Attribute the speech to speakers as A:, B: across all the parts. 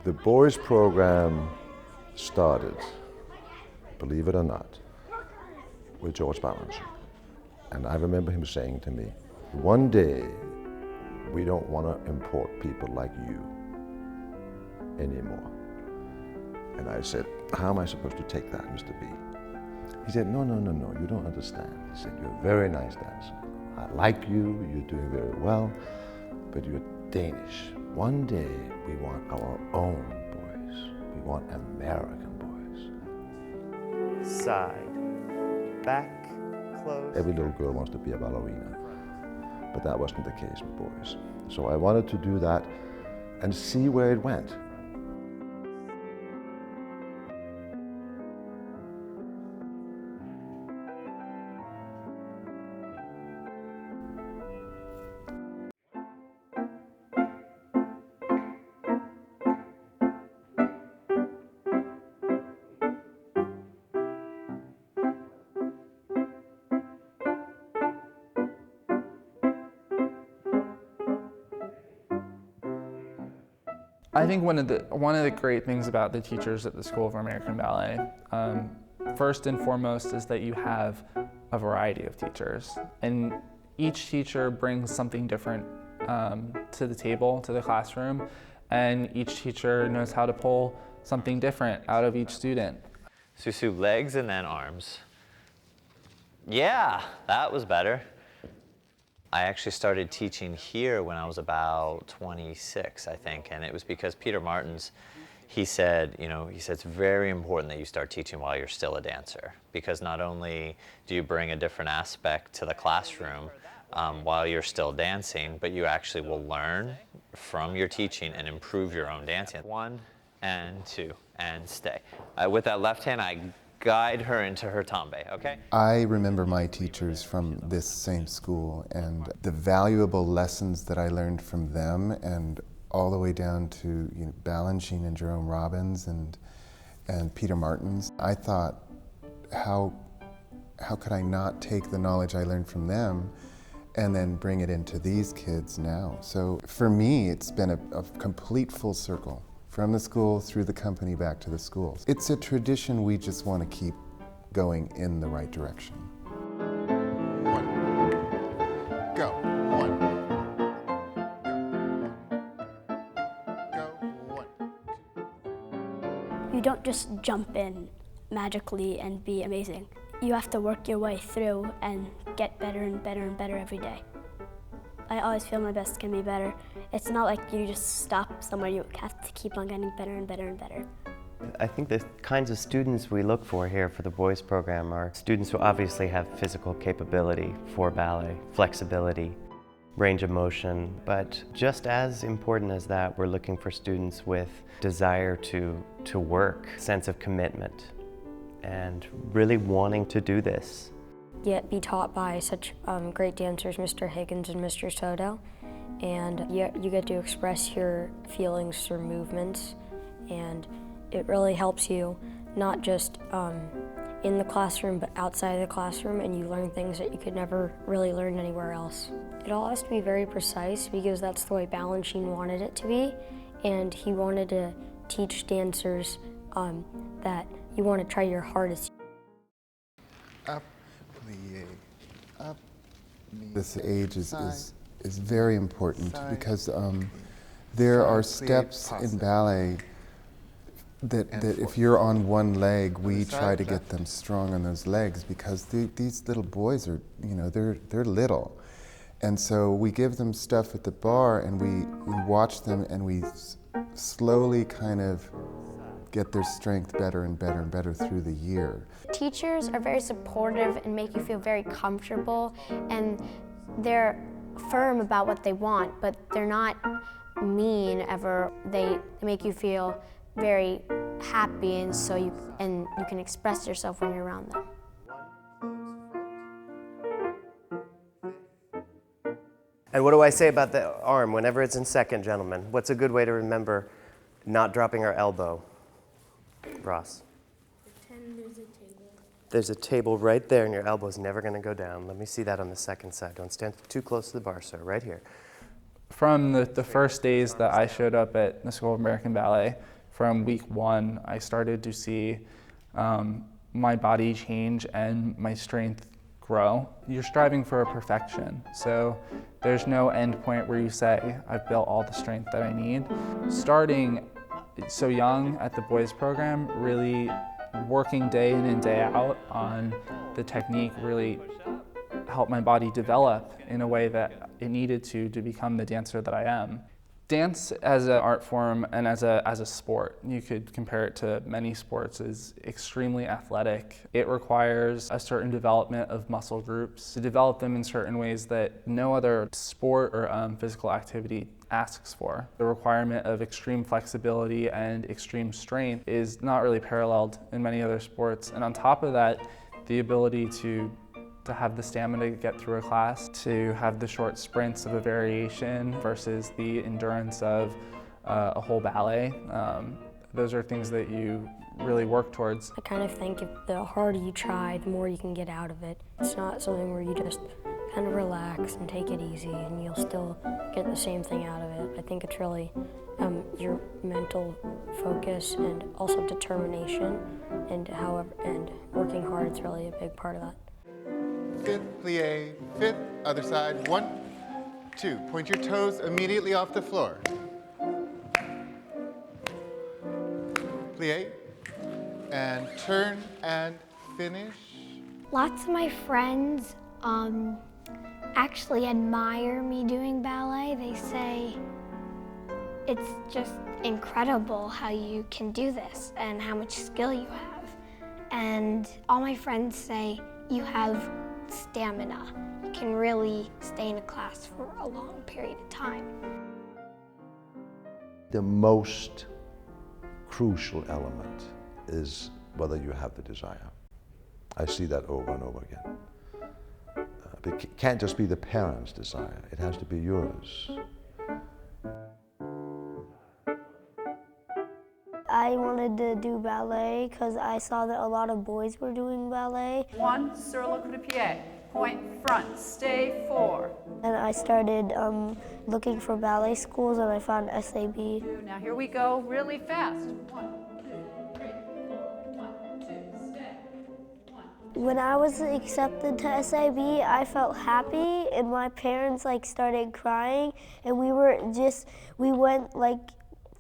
A: The boys program started, believe it or not, with George balancing. And I remember him saying to me, one day we don't want to import people like you anymore. And I said, how am I supposed to take that, Mr. B? He said, no, you don't understand. He said, you're a very nice dancer. I like you, you're doing very well, but you're Danish. One day we want our own boys. We want American boys.
B: Side, back, close.
A: Every little girl wants to be a ballerina, but that wasn't the case with boys. So I wanted to do that and see where it went.
C: I think one of the great things about the teachers at the School of American Ballet, first and foremost, is that you have a variety of teachers, and each teacher brings something different to the table, to the classroom, and each teacher knows how to pull something different out of each student.
B: Susu, legs and then arms. Yeah, that was better. I actually started teaching here when I was about 26, I think, and it was because Peter Martins, he said it's very important that you start teaching while you're still a dancer, because not only do you bring a different aspect to the classroom while you're still dancing, but you actually will learn from your teaching and improve your own dancing. 1 and 2 and stay. With that left hand, I guide her into her tombe, okay?
D: I remember my teachers from this same school and the valuable lessons that I learned from them, and all the way down to Balanchine and Jerome Robbins and Peter Martins. I thought, how could I not take the knowledge I learned from them and then bring it into these kids now? So for me, it's been a complete full circle. From the school, through the company, back to the school. It's a tradition we just want to keep going in the right direction. 1, go, 1. Go, 1.
E: You don't just jump in magically and be amazing. You have to work your way through and get better and better and better every day. I always feel my best can be better. It's not like you just stop somewhere, you have to keep on getting better and better and better.
F: I think the kinds of students we look for here for the boys program are students who obviously have physical capability for ballet, flexibility, range of motion, but just as important as that, we're looking for students with desire to work, sense of commitment, and really wanting to do this.
G: Yet be taught by such great dancers, Mr. Higgins and Mr. Soto, and you get to express your feelings through movements, and it really helps you not just in the classroom but outside of the classroom, and you learn things that you could never really learn anywhere else. It all has to be very precise because that's the way Balanchine wanted it to be, and he wanted to teach dancers that you want to try your hardest.
D: Up, up. This age is very important because there are steps in ballet that if you're on one leg, we try to get them strong on those legs because these little boys are, they're little. And so we give them stuff at the bar and we watch them and we slowly kind of get their strength better and better and better through the year.
E: Teachers are very supportive and make you feel very comfortable, and they're firm about what they want, but they're not mean ever. They make you feel very happy, and so you can express yourself when you're around them.
F: And what do I say about the arm whenever it's in second, gentlemen? What's a good way to remember not dropping our elbow? Ross?
E: Pretend there's a table.
F: There's a table right there and your elbow's never going to go down. Let me see that on the second side. Don't stand too close to the bar, sir. Right here.
C: From the first days that I showed up at the School of American Ballet, from week 1, I started to see my body change and my strength grow. You're striving for a perfection, so there's no end point where you say, I've built all the strength that I need. Starting so young at the boys program, really working day in and day out on the technique really helped my body develop in a way that it needed to become the dancer that I am. Dance as an art form and as a sport, you could compare it to many sports, is extremely athletic. It requires a certain development of muscle groups to develop them in certain ways that no other sport or physical activity asks for. The requirement of extreme flexibility and extreme strength is not really paralleled in many other sports. And on top of that, the ability to have the stamina to get through a class, to have the short sprints of a variation versus the endurance of a whole ballet. Those are things that you really work towards.
G: I kind of think if the harder you try, the more you can get out of it. It's not something where you just kind of relax and take it easy and you'll still get the same thing out of it. I think it's really your mental focus and also determination and working hard is really a big part of that.
H: Fifth, plie, fifth, other side, 1, 2. Point your toes immediately off the floor. Plie, and turn and finish.
E: Lots of my friends actually admire me doing ballet. They say it's just incredible how you can do this and how much skill you have. And all my friends say you have stamina. You can really stay in a class for a long period of time.
A: The most crucial element is whether you have the desire. I see that over and over again. It can't just be the parents' desire, it has to be yours.
I: I wanted to do ballet because I saw that a lot of boys were doing ballet.
J: 1, sur le coup de pied, point front, stay 4.
I: And I started looking for ballet schools and I found SAB.
J: Now here we go, really fast. 1, 2, 3, 4, 1, 2, stay. 1.
I: When I was accepted to SAB, I felt happy and my parents started crying and we went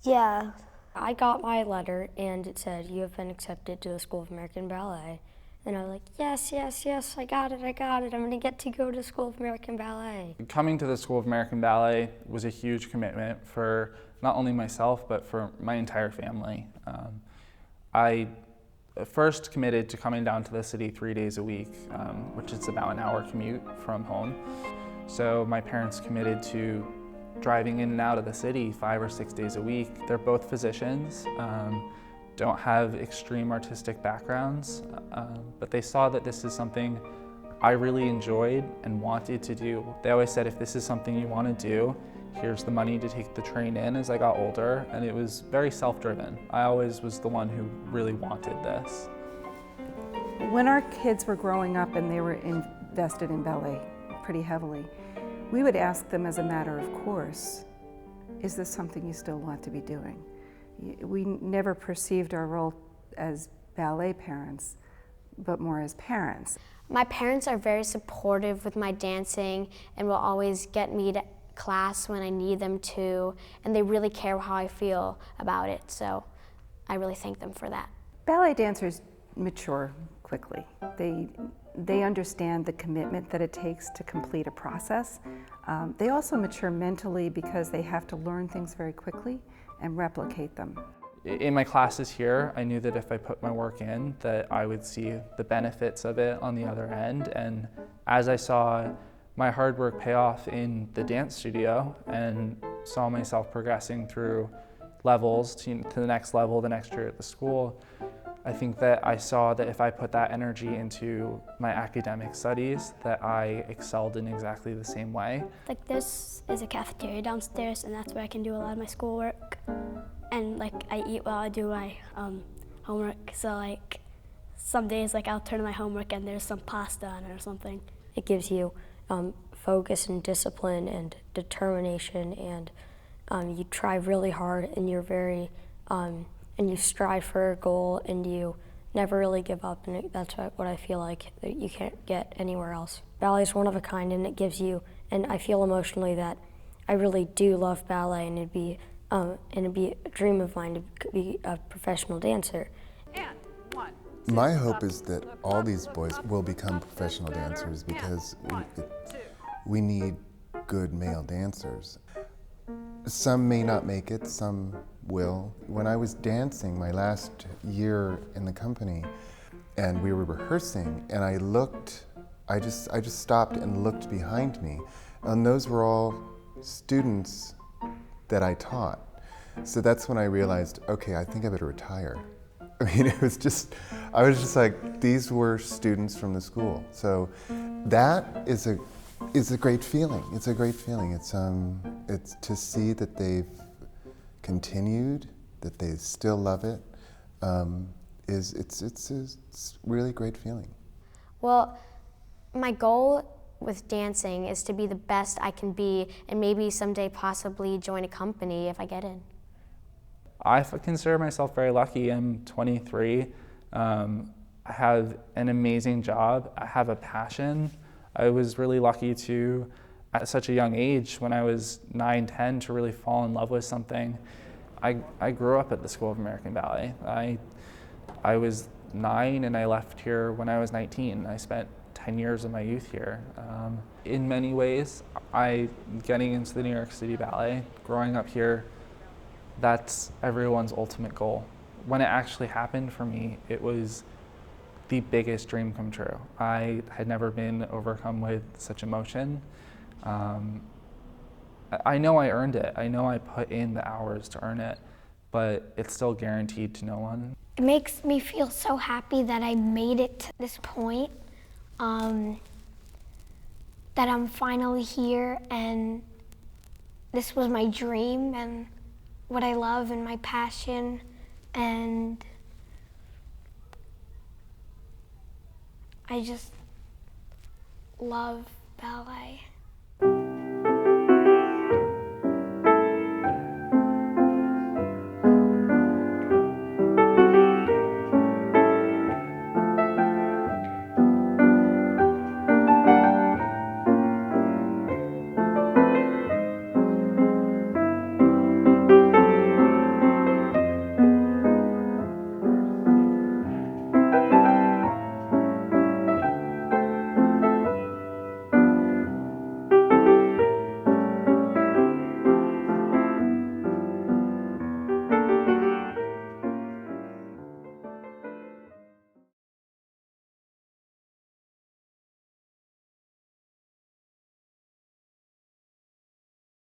I: yeah.
G: I got my letter and it said, you have been accepted to the School of American Ballet. And I was like, yes, yes, yes, I got it. I'm gonna get to go to School of American Ballet.
C: Coming to the School of American Ballet was a huge commitment for not only myself, but for my entire family. I first committed to coming down to the city 3 days a week, which is about an hour commute from home. So my parents committed to driving in and out of the city 5 or 6 days a week. They're both physicians, don't have extreme artistic backgrounds, but they saw that this is something I really enjoyed and wanted to do. They always said, if this is something you want to do, here's the money to take the train in as I got older, and it was very self-driven. I always was the one who really wanted this.
K: When our kids were growing up and they were invested in ballet pretty heavily, we would ask them as a matter of course, is this something you still want to be doing? We never perceived our role as ballet parents, but more as parents.
E: My parents are very supportive with my dancing and will always get me to class when I need them to, and they really care how I feel about it, so I really thank them for that.
K: Ballet dancers mature quickly. They understand the commitment that it takes to complete a process. They also mature mentally because they have to learn things very quickly and replicate them.
C: In my classes here, I knew that if I put my work in, that I would see the benefits of it on the other end. And as I saw my hard work pay off in the dance studio and saw myself progressing through levels to the next level the next year at the school, I think that I saw that if I put that energy into my academic studies, that I excelled in exactly the same way.
E: This is a cafeteria downstairs, and that's where I can do a lot of my schoolwork. And I eat while I do my homework. So some days I'll turn to my homework and there's some pasta on it or something.
G: It gives you focus and discipline and determination, and you try really hard and you're very and you strive for a goal and you never really give up, and that's what I feel like that you can't get anywhere else. Ballet is one of a kind, and it gives you, and I feel emotionally that I really do love ballet, and it'd be a dream of mine to be a professional dancer.
J: And 1, 2,
D: My hope
J: up,
D: is that
J: look
D: all
J: up,
D: these
J: look
D: boys
J: up,
D: will
J: look
D: become
J: up,
D: professional
J: look better,
D: dancers
J: and
D: because
J: 1, 2.
D: we need good male dancers. Some may not make it, some will. When I was dancing my last year in the company and we were rehearsing and I just stopped and looked behind me, and those were all students that I taught. So that's when I realized, okay, I think I better retire. I mean, I was just like, these were students from the school. So that is a great feeling. It's a great feeling. It's to see that they've continued, that they still love it. It's a really great feeling.
E: Well, my goal with dancing is to be the best I can be, and maybe someday possibly join a company if I get in.
C: I consider myself very lucky. I'm 23. I have an amazing job. I have a passion. I was really lucky to, at such a young age, when I was 9, 10, to really fall in love with something. I grew up at the School of American Ballet. I was 9 and I left here when I was 19. I spent 10 years of my youth here. In many ways, getting into the New York City Ballet, growing up here, that's everyone's ultimate goal. When it actually happened for me, it was the biggest dream come true. I had never been overcome with such emotion. I know I earned it. I know I put in the hours to earn it, but it's still guaranteed to no one.
I: It makes me feel so happy that I made it to this point, that I'm finally here, and this was my dream and what I love and my passion, and I just love ballet.